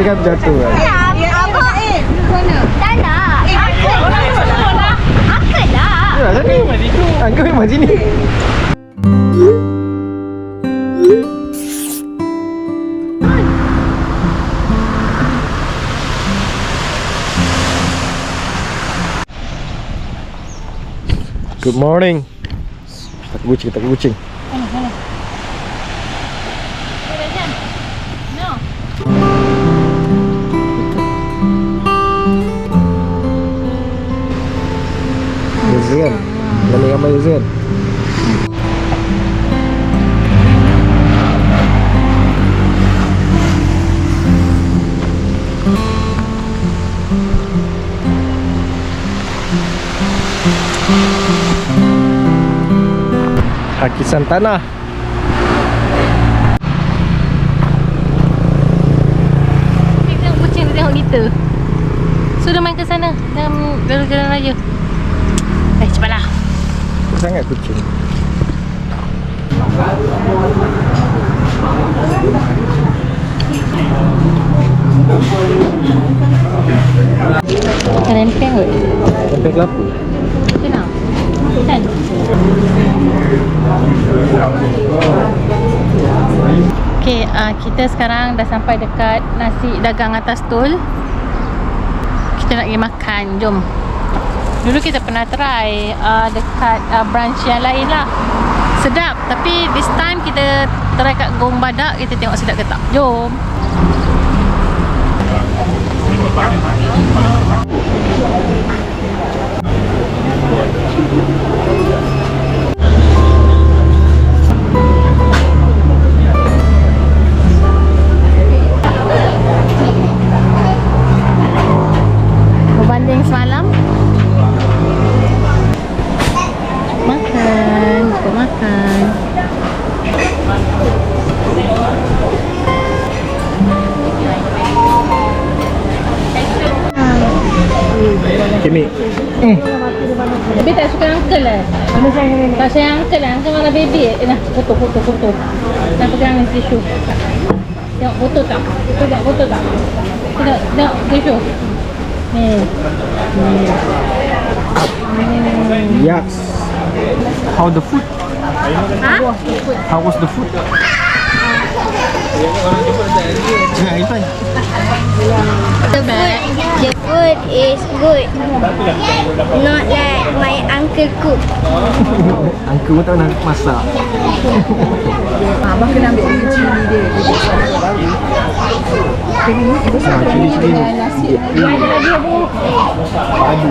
kan jatuh kan. Apa? Tak nak. Apa lah? Ya, tadi. Angkat memang sini. Good morning. Takut kucing. Kan? Dan gambar kan? Hakisan tanah. Tengok kucing, tengok kita. Sudah main ke sana. Jangan jalan-jalan aja. Cepatlah. Sangat kucing. Rempeng kot. Rempeng kelapa. Kenal? Kan? Okay, kita sekarang dah sampai dekat nasi dagang atas tol. Kita nak pergi makan. Jom. Dulu kita pernah try dekat branch yang lain lah. Sedap. Tapi this time kita try kat Gong Badak. Kita tengok sedap ke tak. Jom. Berbanding semalam. Makan, kita makan. Kimi. Baby tak suka uncle lah. Tak sayang uncle lah. Uncle mana baby. Nah, foto. Nak pegang ni tisu. Tengok foto tak? Tengok foto tak? Tengok tisu. Ni. Yes. How the food? Ha? How was the food? Irfan. The food is good. Not like my uncle cook. Uncle pun tak nak masak. Abang kena ambil cili dia. Cili Nasi. padu.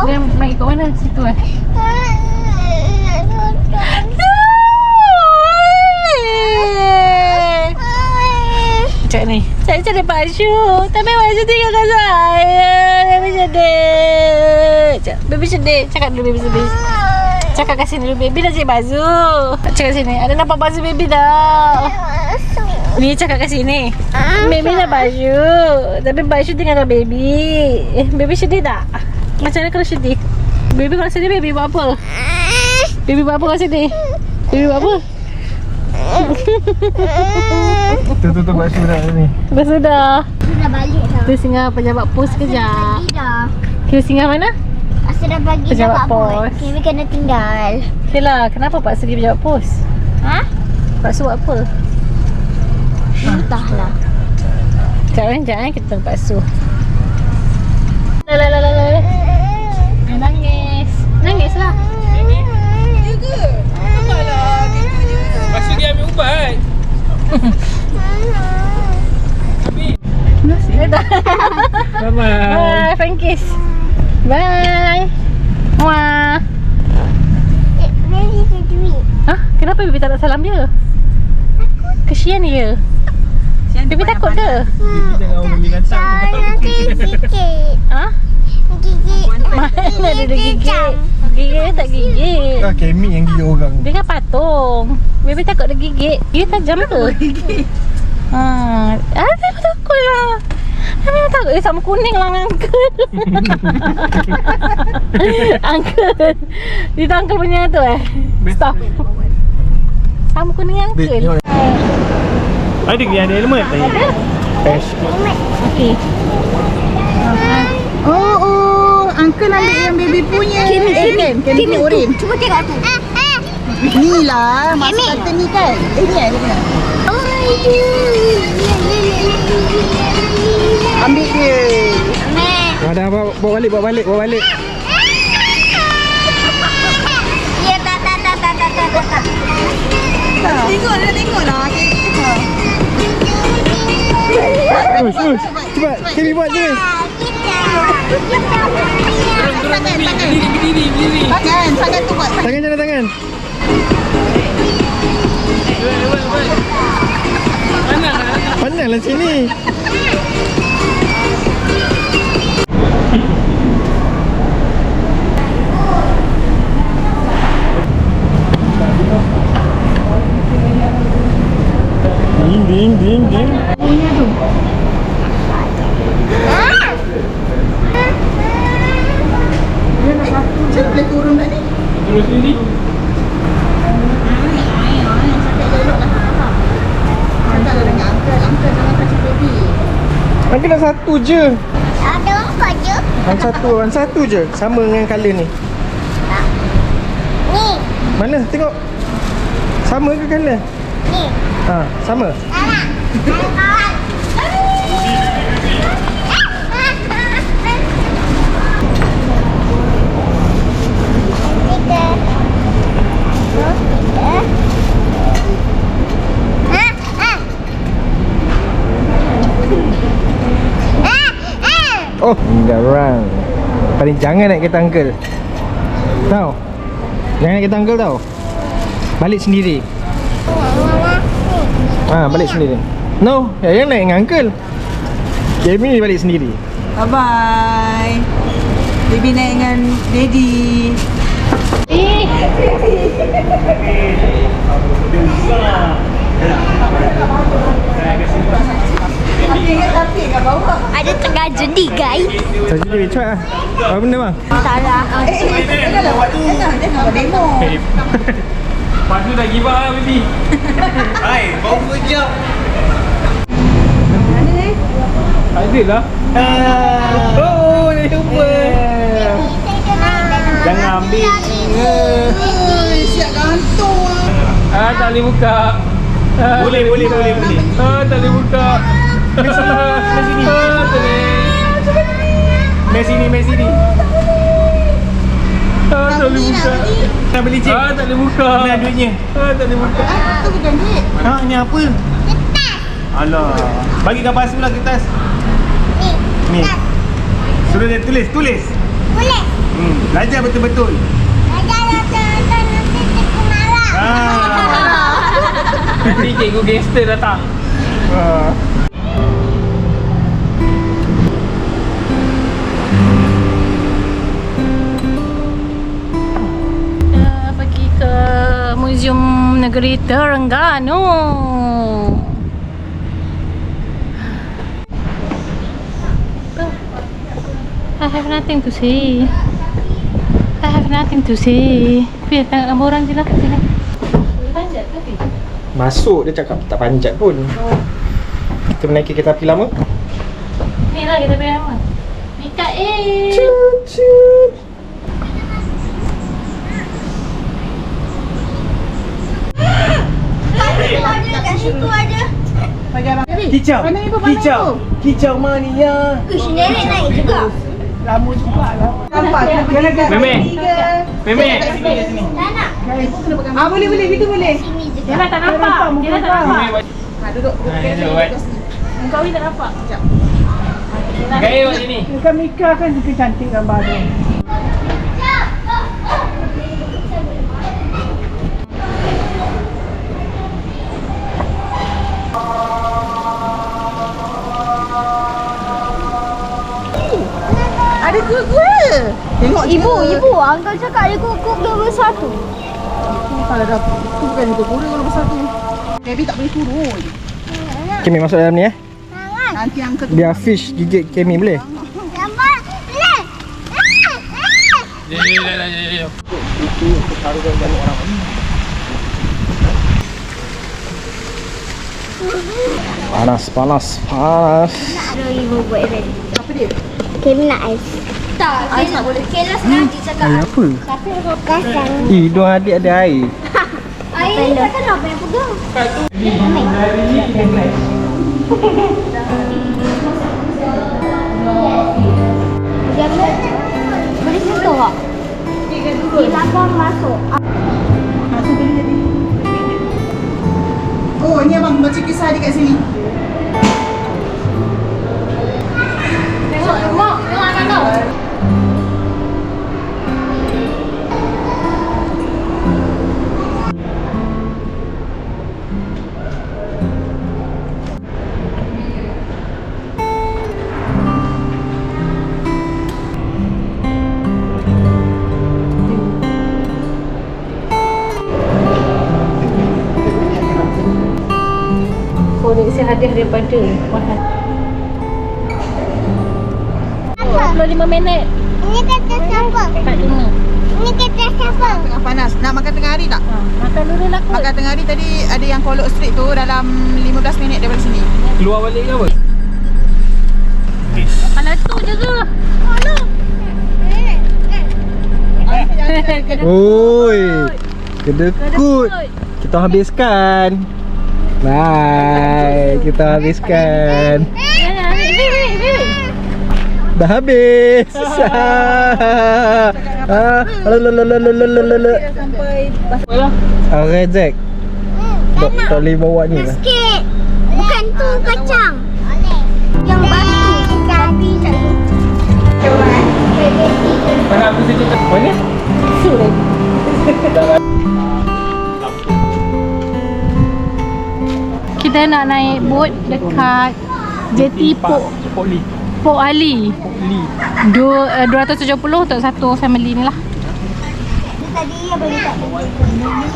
Dia nak ikut mana? Situ eh. Cak ni. Saya cari Pak Syu. Tapi Pak Syu tinggalkan saya. Baby sedih. Baby sedih. Cakap dulu baby sedih. Cakap kat sini dulu. Baby dah cari baju. Cakap sini. Ada nampak baju baby dah. Ni cakap kat sini. Baby dah baju. Tapi baju tinggalkan baby. Baby sedih tak? Macam mana kalau sedih? Baby kalau sedih baby buat apa? Baby buat apa kalau sedih? Baby buat apa? Tutup baju dah ni. Dah sudah. Sudah balik dah. Kita singgah pejabat pos kejap. Bagi dah. Kita singgah mana? Sudah bagi Pejabat dah Pak pos. Boy. Kami kena tinggal. Okay lah, kenapa Pak Su pergi pejabat pos? Ha? Pak Su buat apa? Entahlah. Jangan kita tengok Pak Su. Lalalala. Nangis. Nangis lah. Lepas tu dia ambil ubat. Bye-bye. Bye, Frankis. Bye. Wah. Where is the duit? Hah? Kenapa Bibi tak nak salam dia? Kesian dia. Bibi takut ke? Bibi jangan orang binatang. Nanti gigit. Ha? Gigit. Mana ada gigit? Gigit tak gigit. Ah, Kemi yang gigit orang. Dia kan patung. Bibi takut dia gigit. Dia tajam ke? Dia takut lah. Dia memang takut. Dia sama kuning lah dengan Uncle. Uncle. Dia tahu Uncle punya tu Stop. Sama kuning dengan Dek, Uncle. tengok Ada yang ada helmet tadi? Pes. Okey. Oh, Uncle ambil yang baby punya. Kemi oren. Cuba tengok aku. Ni lah, masuk kata ni kan. Ni kan. Ambil dia. Dah bawa balik. Ya, tak. Tengok lah. Us. Cepat. Kami buat je. Tangan tu buat. Tangan. Pandang lah sini. Ding. Macam boleh turun dah ni. Terus sini. Cakap lah dengan Uncle jangan kacau baby. Angkat dah satu je. Ada empat je. Yang satu je. Sama dengan colour ni. Ni. Mana? Tengok. Sama ke colour? Ni. Ha, sama. Ada kawan. Oh, garang. Paling jangan naik kereta uncle. Tahu? Jangan naik kereta uncle tau. Balik sendiri. Balik sendiri. No, yang naik dengan uncle. Jamie balik sendiri. Bye-bye. Baby naik dengan daddy. Tapi kat bawah. Ada tengah jadi guys. Saya jadi cepat lah. Apa benda bang? Salah. Janganlah buat tu. Dia nak buat demo. Lepas tu dah give up lah baby. Hai, baru kejap. Ada lah. Oh, dah jumpa. Jangan ambil. Siap gantung. Tak boleh buka. Boleh. Tak boleh buka. Mari sini. Mari sini. Tak boleh buka. Nak beli cik? Tak boleh buka. Mana duitnya? Tak boleh buka. Itu bukan duit. Ni apa? Alah. Bagi gambar sebelah kertas. Ni. Suruh dia tulis. Boleh. Belajar betul-betul. Nanti cikgu marah. Nanti cikgu gangster datang. Pergi ke Museum Negeri Terengganu. I have nothing to say. Biar tengok gambar orang je lah kat sini. Panjat ke? Masuk dia cakap tak panjat pun. Kita menaiki kereta api lama. Ni lah kita pergi lama. Mikael. Cut. Kat situ aja. Bagi abang. Kicau. Mana ibu, mana ibu? Kicau mania. Uish, nenek naik juga. Lama juga lah. Nampak? Meme. Tak nak. Boleh. Itu boleh. Sini je. Dia lah tak nampak. Duduk. Muka Awi tak nampak. Gaya buat sini. Bukan Mika kan juga cantik gambar tu. Ada gua. Tengok Ibu, Uncle cakap ada kukup nombor 1. Kalau dah tu bukan itu gua kalau besar tu. Baby tak boleh turun. Kami masuk dalam ni Nanti angkat Biar fish gigit Kami boleh? Gambar. Boleh. Ya. Itu untuk taruhkan banyak orang. Panas, panas, panas. Ada ibu buat ready. Apa dia? Kena ais. Tak, ais tak boleh. Kena sengaja cakap. Air apa? Tapi aku kasang. Dua adik ada air. Air ni takkan apa yang pegang. Jangan. Boleh sentuh tak? Silapon masuk. Oh, ni abang baca kisah dia kat sini. Tengok, tengok anak kau. Koleksi hadiah daripada Mahal. 25 minit. Ini kata siapa? 45. Ini kata siapa? Tengah panas. Nak makan tengah hari tak? Makan dulu lah kot. Makan tengah hari tadi ada yang Kolok Street tu dalam 15 minit daripada sini. Keluar balik ke apa? Kalau tu je ke? Oi, kedekut. Kita habiskan. Bye, kita habiskan. Dah habis. Alright, Zack. Tak boleh bawa ni lah. Sikit. Bukan tu kacang. Yang batu. Tapi tak tu. Mana aku sikit tak? Mana? Kita nak naik bot dekat jeti Pok Ali. 270 untuk satu family ni lah. Tadi yang bagi tak?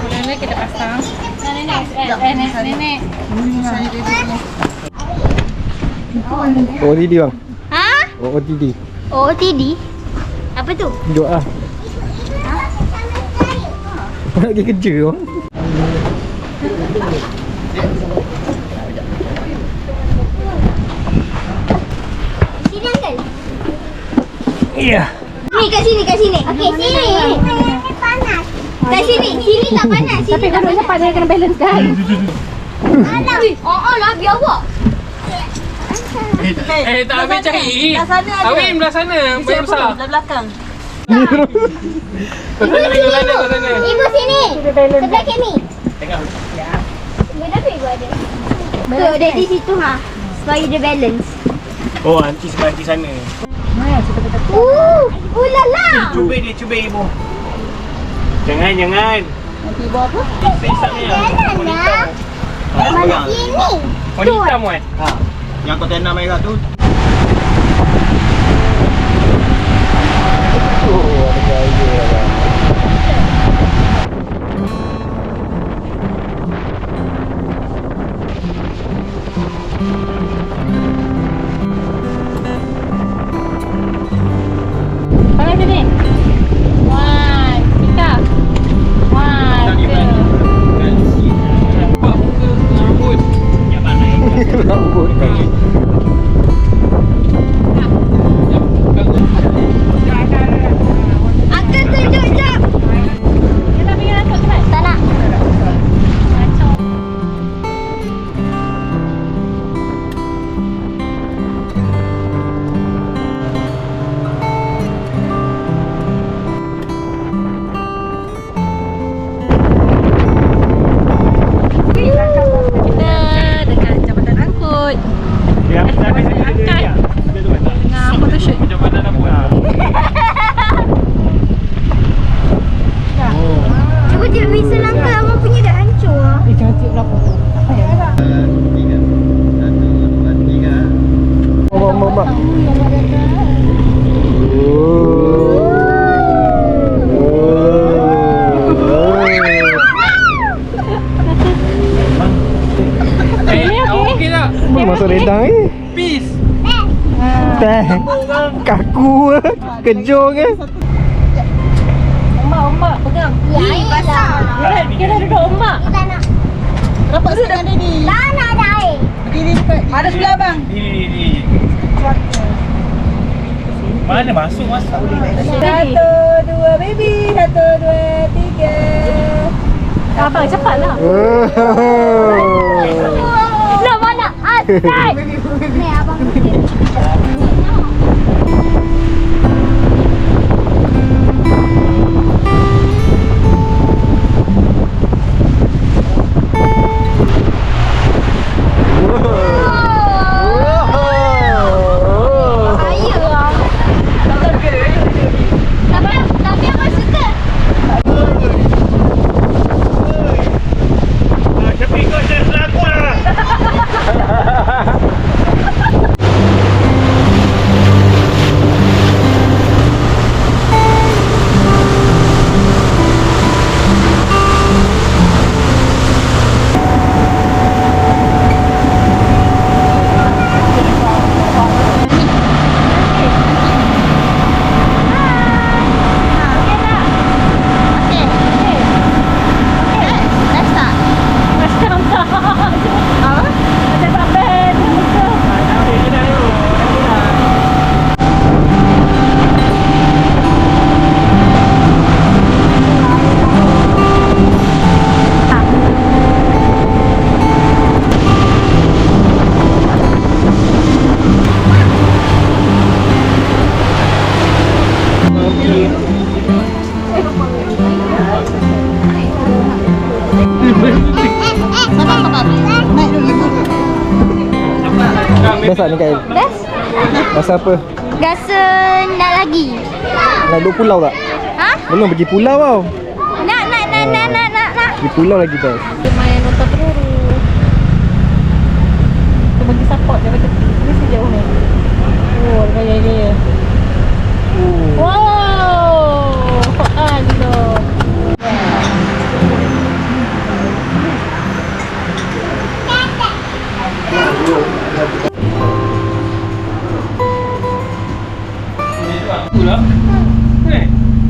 Nenek kita pasang. Nenek. OTD bang. Ha? OTD. OTD? Apa tu? Duduk lah. Nak pergi kerja bang. Sini Uncle. Iya. Ni kat sini. Okey, sini. Panas. Kat sini tak panas. Tapi kalau cepat dia kena balance kan. Alah. Oh lah biar awak. Tak ambil cari. Belah sana ada. Awin belah sana. Banyak besar. Belah belakang. Belah sana. Ibu sini. Sebelah kami. Tengok. Ya, tapi ibu ada. Tu ada di situ ha. Supaya dia balance. Oh, nanti sebelah di sana. Ulala. Cuba ibu. Jangan. Nanti ibu apa? Sesaknya. Janganlah. Mana sini? Warna hitam kan? Ha. Yang kontena merah tu. Oh, ada gaya bang. Mana sini? One, kita. One, two. Nampak muka rambut. Rambut kan. Uncle tunjuk jap. Kita pergi nak cepat. Tak nak. Kita dekat Jabatan Angkut. Dia sampai sini dia. Tengah photoshoot. Macam mana nak buat? Cuba dia whistle Uncle. Abang punya dah hancur lah. Cantik berapa tu? Mak. Okey tak? Masuk redang ni. Peace. Teh. Kaku ke? Kejong ke? Ombak pegang. Ya, air basah. Kita duduk ombak. Kita nak. Rapat sangat dia ni. Tak nak ada air. Pilih dekat. Mana sebelah bang? Ni. Mana masuk? Satu, dua, baby. Satu, dua, tiga. Abang cepatlah. Nak mana? Atai. Ni abang. Tapi aku suka. Tapi kau jangan selaku lah. Best tak ni Kail? Best? Rasa apa? Rasa nak lagi. Nak duduk pulau tak? Ha? Belum pergi pulau tau. Nak. Pergi pulau lagi best. Dia main nonton peluru. Dia bagi support dia macam ni sejauh ni. Oh, dia gaya-gaya. Wow. Allah. Pula.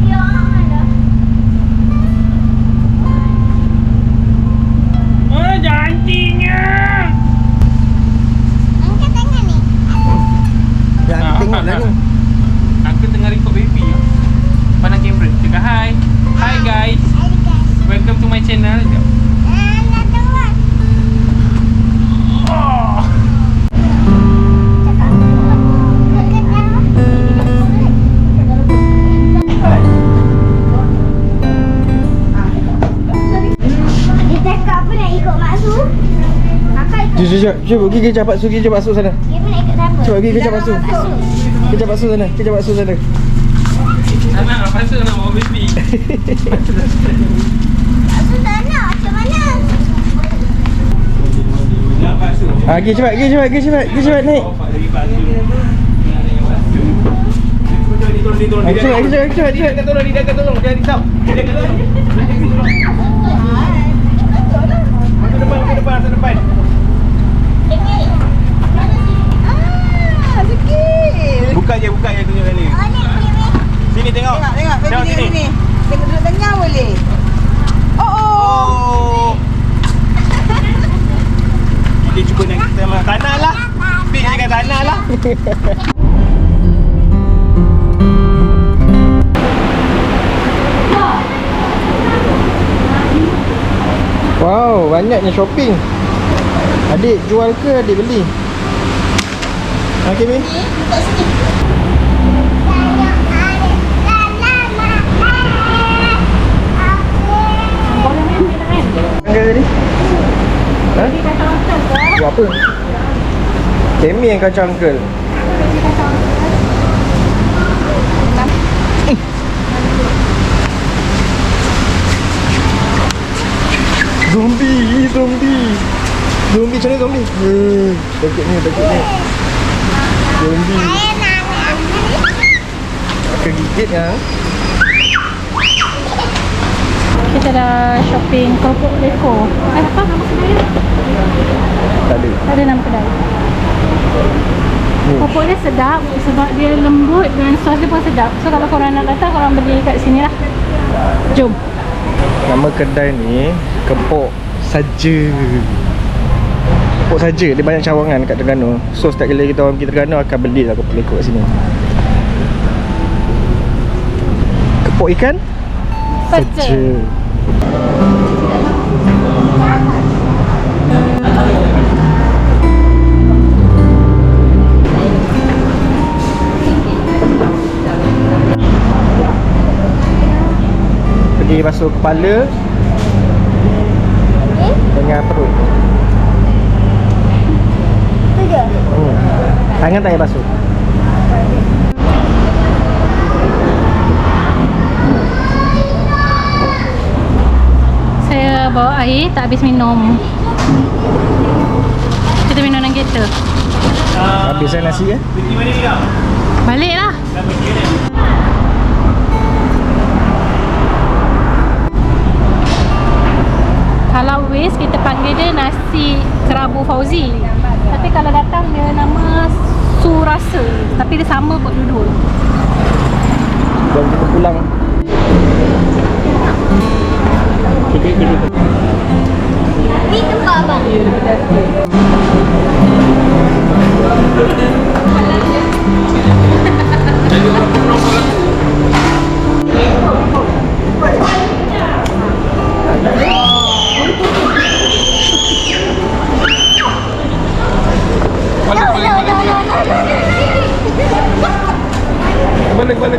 Ya, ada. Oh, cantiknya. Angkat tangan ni. Ya, tengok lah ni. Aku tengah record baby ya. Pandang kamera. Cakap hi. Hi guys. Welcome to my channel. Oh. Dia cakap apa nak ikut Mak Su? Kakak ikut. Cuba pergi kejap Pak Su, kejap Pak Su sana. Dia pun nak ikut siapa? Cuba pergi kejap Pak Su. Kejap Pak Su sana, kejap Pak Su sana. Anak apa pasal nak bawa baby? Mak Su tak nak. Macam mana? Pergi cepat naik. Cepat. Dia akan tolong. Dia akan tolong. Jangan risau. Dia akan tolong. Ke depan. Sikit. Buka je tunjuk ni. Sini tengok. Tengok. Baby sini. Tengok duduk tengah boleh. Oh. Dia cuba nak kita tanah lah. Pik dekat tanah lah. Wow, banyaknya shopping. Adik jual ke adik beli? Okey, Min. Duduk sini. Angkat tadi? Ha? Buat apa? Kemi yang kacau uncle. Zombie. Macam mana zombie? Takut ni. Zombie. Kegigit kan? Kita dah shopping keropok Leko. Apa nama kedai? Tak ada. Tak ada nama kedai. Keropok dia sedap sebab dia lembut dan sos dia pun sedap. So kalau korang nak datang, korang beli kat sini lah. Jom. Nama kedai ni Kepok Saja. Kepok saja, dia banyak cawangan kat Terengganu. So setiap kali kita orang pergi Terengganu akan belilah kepok lekuk kat sini. Kepok ikan saja. Pergi basuh kepala dengan perut. Tu je. Tangan tak payah basuh. Saya bawa air, tak habis minum. Kita minum dalam kereta. Habis dah nasi kan? Pergi mana ni kau? Balik lah. Dah pergi ni. Kalau waste, kita panggil dia nasi kerabu Fauzi. Tapi kalau datang dia nama Surasa. Tapi dia sama kot dulu. Dan kita pulang. Ni tempat abang.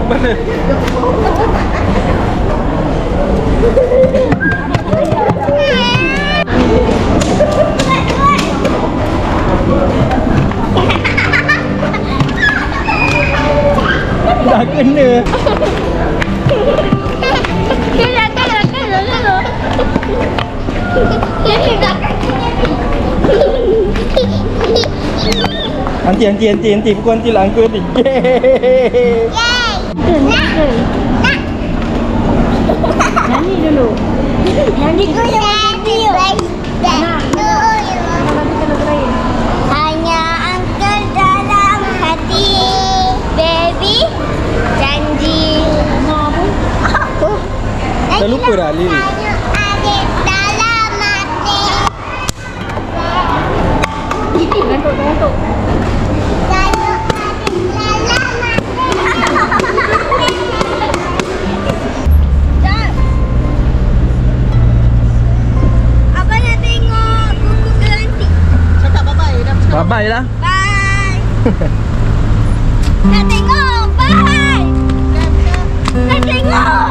Balik. Dah kena. Nanti pukul nanti lah angka nanti. Yeay. Nyanyi dulu. Nanti kau yang hanya angkel dalam hati, baby. Janji. Apa? Dah lupa dah lirik. Hanya adik dalam hati. Ngantuk. Hanya adik dalam hati. Jom. Abang nak tengok buku kelantik. Cakap bye-bye dah. Bye-bye lah. Bye. Nak tengok. Bye. Nak tengok.